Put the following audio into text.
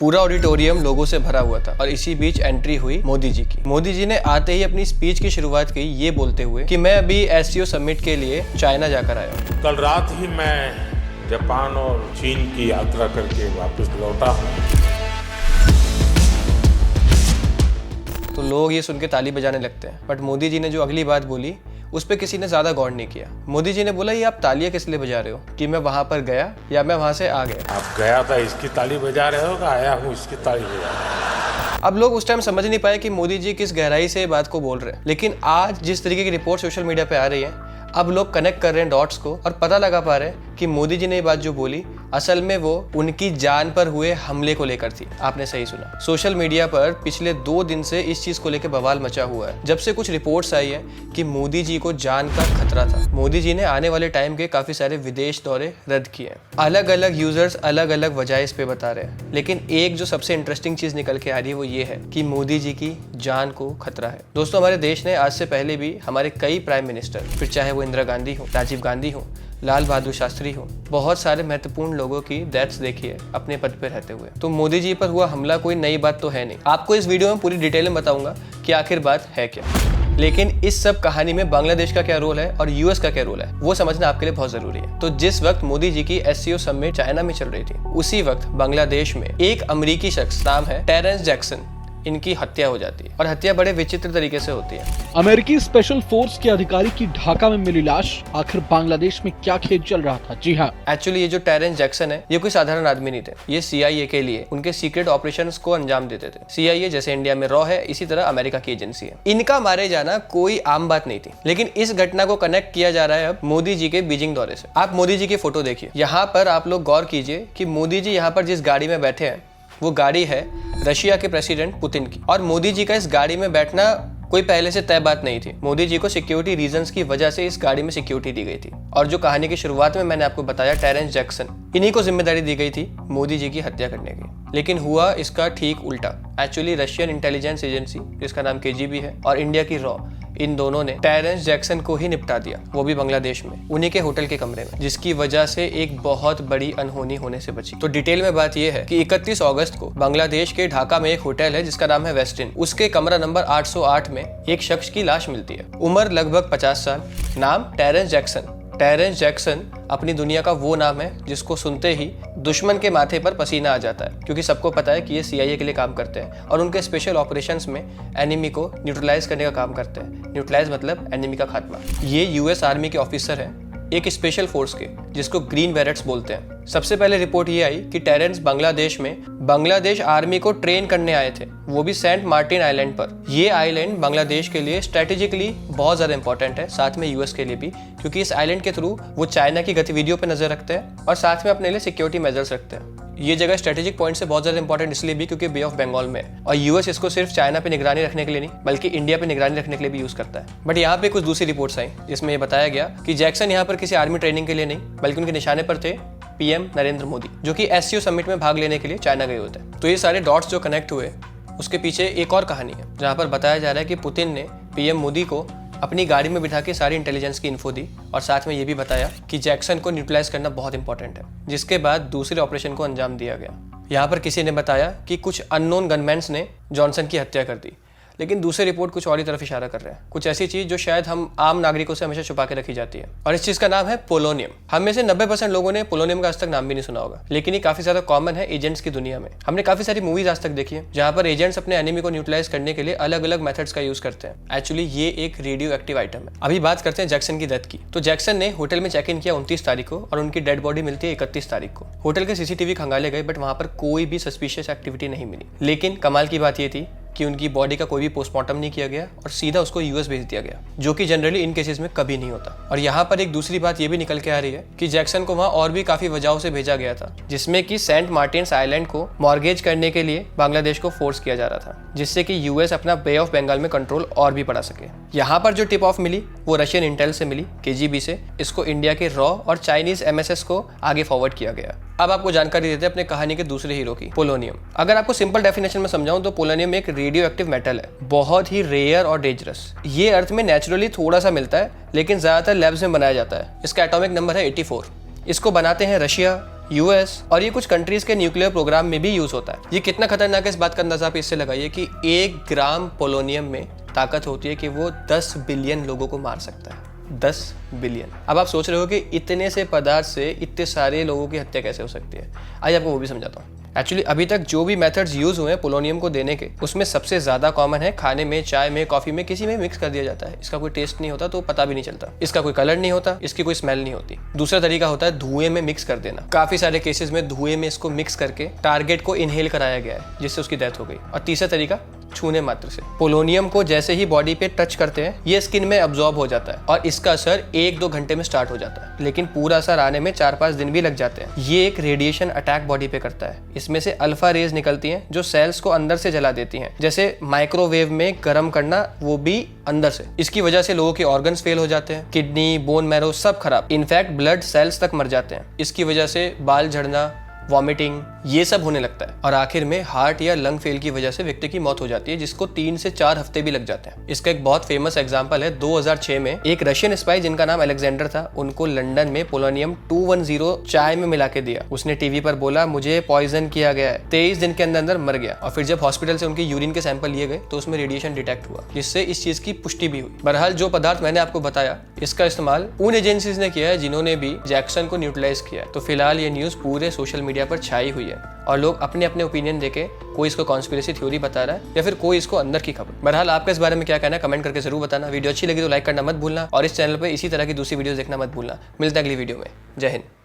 पूरा ऑडिटोरियम लोगों से भरा हुआ था और इसी बीच एंट्री हुई मोदी जी की। मोदी जी ने आते ही अपनी स्पीच की शुरुआत की ये बोलते हुए कि मैं अभी एससीओ समिट के लिए चाइना जाकर आया हूँ। कल रात ही मैं जापान और चीन की यात्रा करके वापस लौटा हूँ। तो लोग ये सुन के ताली बजाने लगते हैं, बट मोदी जी ने जो अगली बात बोली उस पर किसी ने ज्यादा गौर नहीं किया। मोदी जी ने बोला ये आप तालियां किस लिए बजा रहे हो, कि मैं वहां पर गया या मैं वहां से आ गया। आप गया था इसकी ताली बजा रहे हो, आया हूँ इसकी ताली बजा रहे हो। अब लोग उस टाइम समझ नहीं पाए कि मोदी जी किस गहराई से ये बात को बोल रहे हैं, लेकिन आज जिस तरीके की रिपोर्ट सोशल मीडिया पे आ रही है, अब लोग कनेक्ट कर रहे हैं डॉट्स को और पता लगा पा रहे हैं कि मोदी जी ने ये बात जो बोली असल में वो उनकी जान पर हुए हमले को लेकर थी। आपने सही सुना। सोशल मीडिया पर पिछले 2 दिन से इस चीज को लेकर बवाल मचा हुआ है, जब से कुछ रिपोर्ट्स आई है कि मोदी जी को जान का खतरा था। मोदी जी ने आने वाले टाइम के काफी सारे विदेश दौरे रद्द किए हैं। अलग अलग यूजर्स अलग अलग वजह इस पे बता रहे हैं, लेकिन एक जो सबसे इंटरेस्टिंग चीज निकल के आ रही है वो ये है कि मोदी जी की जान को खतरा है। दोस्तों, हमारे देश ने आज से पहले भी हमारे कई प्राइम मिनिस्टर, फिर चाहे वो इंदिरा गांधी हो, राजीव गांधी हो, लाल बहादुर शास्त्री हो, बहुत सारे महत्वपूर्ण लोगों की डेथ्स देखी है अपने पद पे रहते हुए। तो मोदी जी पर हुआ हमला कोई नई बात तो है नहीं। आपको इस वीडियो में पूरी डिटेल में बताऊंगा कि आखिर बात है क्या। लेकिन इस सब कहानी में बांग्लादेश का क्या रोल है और यूएस का क्या रोल है वो समझना आपके लिए बहुत जरूरी है। तो जिस वक्त मोदी जी की एससीओ समिट चाइना में चल रही थी, उसी वक्त बांग्लादेश में एक अमेरिकी शख्स, नाम है टेरेंस जैक्सन, इनकी हत्या हो जाती है और हत्या बड़े विचित्र तरीके से होती है। अमेरिकी स्पेशल फोर्स के अधिकारी की ढाका में मिली लाश। आखिर बांग्लादेश में क्या खेल चल रहा था? जी हाँ, एक्चुअली ये जो टेरेंस जैक्सन है ये कोई साधारण आदमी नहीं थे। ये सीआईए के लिए उनके सीक्रेट ऑपरेशंस को अंजाम देते थे। सीआईए जैसे इंडिया में रॉ है, इसी तरह अमेरिका की एजेंसी है। इनका मारे जाना कोई आम बात नहीं थी, लेकिन इस घटना को कनेक्ट किया जा रहा है अब मोदी जी के बीजिंग दौरे से। आप मोदी जी की फोटो देखिए। यहाँ पर आप लोग गौर कीजिए कि मोदी जी यहाँ पर जिस गाड़ी में बैठे हैं वो गाड़ी है रशिया के प्रेसिडेंट पुतिन की, और मोदी जी का इस गाड़ी में बैठना कोई पहले से तय बात नहीं थी। मोदी जी को सिक्योरिटी रीजंस की वजह से इस गाड़ी में सिक्योरिटी दी गई थी। और जो कहानी की शुरुआत में मैंने आपको बताया, टेरेंस जैक्सन, इन्हीं को जिम्मेदारी दी गई थी मोदी जी की हत्या करने की। लेकिन हुआ इसका ठीक उल्टा। एक्चुअली रशियन इंटेलिजेंस एजेंसी, जिसका नाम केजीबी है, और इंडिया की रॉ, इन दोनों ने टेरेंस जैक्सन को ही निपटा दिया, वो भी बांग्लादेश में, उन्हीं के होटल के कमरे में, जिसकी वजह से एक बहुत बड़ी अनहोनी होने से बची। तो डिटेल में बात यह है कि 31 अगस्त को बांग्लादेश के ढाका में एक होटल है जिसका नाम है वेस्टिन। उसके कमरा नंबर 808 में एक शख्स की लाश मिलती है। उम्र लगभग 50 साल, नाम टेरेंस जैक्सन। टेरेंस जैक्सन अपनी दुनिया का वो नाम है जिसको सुनते ही दुश्मन के माथे पर पसीना आ जाता है, क्योंकि सबको पता है कि ये सीआईए के लिए काम करते हैं और उनके स्पेशल ऑपरेशंस में एनिमी को न्यूट्रलाइज करने का काम करते हैं। न्यूट्रलाइज मतलब एनिमी का खात्मा। ये यूएस आर्मी के ऑफिसर हैं, एक स्पेशल फोर्स के, जिसको ग्रीन बैरेट्स बोलते हैं। सबसे पहले रिपोर्ट ये आई कि टेरेंस बांग्लादेश में बांग्लादेश आर्मी को ट्रेन करने आए थे, वो भी सेंट मार्टिन आइलैंड पर। ये आइलैंड बांग्लादेश के लिए स्ट्रेटेजिकली बहुत ज्यादा इंपॉर्टेंट है, साथ में यूएस के लिए भी, क्योंकि इस आइलैंड के थ्रू वो चाइना की गतिविधियों पर नजर रखते हैं और साथ में अपने लिए सिक्योरिटी मेजर्स रखते हैं। ये जगह स्ट्रेटेजिक पॉइंट से बहुत ज्यादा इंपॉर्टेंट इसलिए भी क्योंकि बे ऑफ बंगाल में है, और यूएस इसको सिर्फ चाइना पे निगरानी रखने के लिए नहीं बल्कि इंडिया पे निगरानी रखने के लिए भी यूज करता है। बट यहाँ पे कुछ दूसरी रिपोर्ट्स आई जिसमें ये बताया गया कि जैक्सन यहाँ पर किसी आर्मी ट्रेनिंग के लिए नहीं बल्कि उनके निशाने पर थे पीएम नरेंद्र मोदी, जो कि एससीओ समिट में भाग लेने के लिए चाइना गए होते हैं। तो ये सारे डॉट्स जो कनेक्ट हुए, उसके पीछे एक और कहानी है जहाँ पर बताया जा रहा है कि पुतिन ने पीएम मोदी को अपनी गाड़ी में बिठा के सारी इंटेलिजेंस की इन्फो दी और साथ में ये भी बताया कि जैक्सन को न्यूट्रलाइज करना बहुत इंपॉर्टेंट है, जिसके बाद दूसरे ऑपरेशन को अंजाम दिया गया। यहाँ पर किसी ने बताया कि कुछ अननोन गनमैन्स ने जॉनसन की हत्या कर दी, लेकिन दूसरे रिपोर्ट कुछ और ही तरफ इशारा कर रहे हैं, कुछ ऐसी चीज जो शायद हम आम नागरिकों से हमेशा छुपा के रखी जाती है, और इस चीज का नाम है पोलोनियम। हम में से 90% लोगों ने पोलोनियम का आज तक नाम भी नहीं सुना होगा, लेकिन ये काफी ज्यादा कॉमन है एजेंट्स की दुनिया में। हमने काफी सारी मूवीज आज तक देखी है जहां पर एजेंट्स अपने एनिमी को न्यूट्रलाइज करने के लिए अलग अलग मेथड्स का यूज करते हैं। एक्चुअली ये एक रेडियो एक्टिव आइटम है। अभी बात करते हैं जैक्सन की डेथ की। तो जैक्सन ने होटल में चेक इन किया 29 तारीख को और उनकी डेड बॉडी मिलती है 31 तारीख को। होटल के सीसीटीवी खंगाले गए, बट वहां पर कोई भी सस्पिशियस एक्टिविटी नहीं मिली। लेकिन कमाल की बात यह थी कि उनकी बॉडी का कोई भी पोस्टमार्टम नहीं किया गया और सीधा उसको यूएस भेज दिया गया, जो कि जनरली इन केसेस में कभी नहीं होता। और यहाँ पर एक दूसरी बात ये भी निकल के आ रही है कि जैक्सन को वहाँ और भी काफी वजहों से भेजा गया था, जिसमें कि सेंट मार्टिन्स आइलैंड को मॉर्गेज करने के लिए बांग्लादेश को फोर्स किया जा रहा था, जिससे कि यूएस अपना बे ऑफ बंगाल में कंट्रोल और भी बढ़ा सके। यहाँ पर जो टिप ऑफ मिली वो रशियन इंटेल से मिली, केजीबी से। इसको इंडिया के रॉ और चाइनीज एमएसएस को आगे फॉरवर्ड किया गया। अब आपको जानकारी देते हैं अपने कहानी के दूसरे हीरो की, पोलोनियम। अगर आपको सिंपल डेफिनेशन में समझाऊं तो पोलोनियम एक रेडियो एक्टिव मेटल है, बहुत ही रेयर और डेंजरस। ये अर्थ में नेचुरली थोड़ा सा मिलता है, लेकिन ज्यादातर लैब्स में बनाया जाता है। इसका एटॉमिक नंबर है 84। इसको बनाते हैं रशिया, यूएस और ये कुछ कंट्रीज के न्यूक्लियर प्रोग्राम में भी यूज होता है। ये कितना खतरनाक है इस बात का अंदाजा आप इससे लगाइए कि 1 ग्राम पोलोनियम में ताकत होती है कि वो 10 बिलियन लोगों को मार सकता है। 10 बिलियन। अब आप सोच रहे हो कि इतने से पदार्थ से इतने सारे लोगों की हत्या कैसे हो सकती है। आज आपको वो भी समझाता हूँ। एक्चुअली अभी तक जो भी मेथड्स यूज हुए हैं पोलोनियम को देने के, उसमें सबसे ज्यादा कॉमन है खाने में, चाय में, कॉफी में, किसी में मिक्स कर दिया जाता है। इसका कोई टेस्ट नहीं होता तो पता भी नहीं चलता, इसका कोई कलर नहीं होता, इसकी कोई स्मेल नहीं होती। दूसरा तरीका होता है धुएं में मिक्स कर देना। काफी सारे केसेस में धुएं में इसको मिक्स करके टारगेट को इनहेल कराया गया है जिससे उसकी डेथ हो गई। और तीसरा तरीका छूने मात्र से। पोलोनियम को जैसे ही बॉडी पे टच करते हैं ये स्किन में अब्जॉर्ब हो जाता है और इसका असर 1-2 घंटे में स्टार्ट हो जाता है, लेकिन पूरा असर आने में 4-5 दिन भी लग जाते हैं। ये एक रेडिएशन अटैक बॉडी पे करता है। इसमें से अल्फा रेज निकलती हैं जो सेल्स को अंदर से जला देती हैं, जैसे माइक्रोवेव में गर्म करना, वो भी अंदर से। इसकी वजह से लोगों के ऑर्गन्स फेल हो जाते हैं, किडनी, बोन मैरो सब खराब, इनफैक्ट ब्लड सेल्स तक मर जाते हैं। इसकी वजह से बाल झड़ना, वॉमिटिंग, ये सब होने लगता है और आखिर में हार्ट या लंग फेल की वजह से व्यक्ति की मौत हो जाती है, जिसको 3 से 4 हफ्ते भी लग जाते हैं। इसका एक बहुत फेमस एग्जांपल है 2006 में एक रशियन स्पाई जिनका नाम अलेक्जेंडर था, उनको लंदन में पोलोनियम 210 चाय में मिला के दिया। उसने टीवी पर बोला मुझे पॉइजन किया गया है, 23 दिन के अंदर अंदर मर गया। और फिर जब हॉस्पिटल से उनके यूरिन के सैंपल लिए गए तो उसमें रेडिएशन डिटेक्ट हुआ, जिससे इस चीज की पुष्टि भी हुई। बहरहाल जो पदार्थ मैंने आपको बताया इसका इस्तेमाल उन एजेंसीज ने किया है जिन्होंने भी जैक्सन को न्यूट्रलाइज किया है। तो फिलहाल ये न्यूज पूरे सोशल मीडिया पर छाई हुई है और लोग अपने अपने ओपिनियन देके कोई इसको कॉन्स्पिरेसी थ्योरी बता रहा है या फिर कोई इसको अंदर की खबर। बहरहाल आपका इस बारे में क्या कहना है कमेंट करके जरूर बताना। वीडियो अच्छी लगी तो लाइक करना मत भूलना और इस चैनल पर इसी तरह की दूसरी वीडियोस देखना मत भूलना। मिलता है अगली वीडियो में। जय हिंद।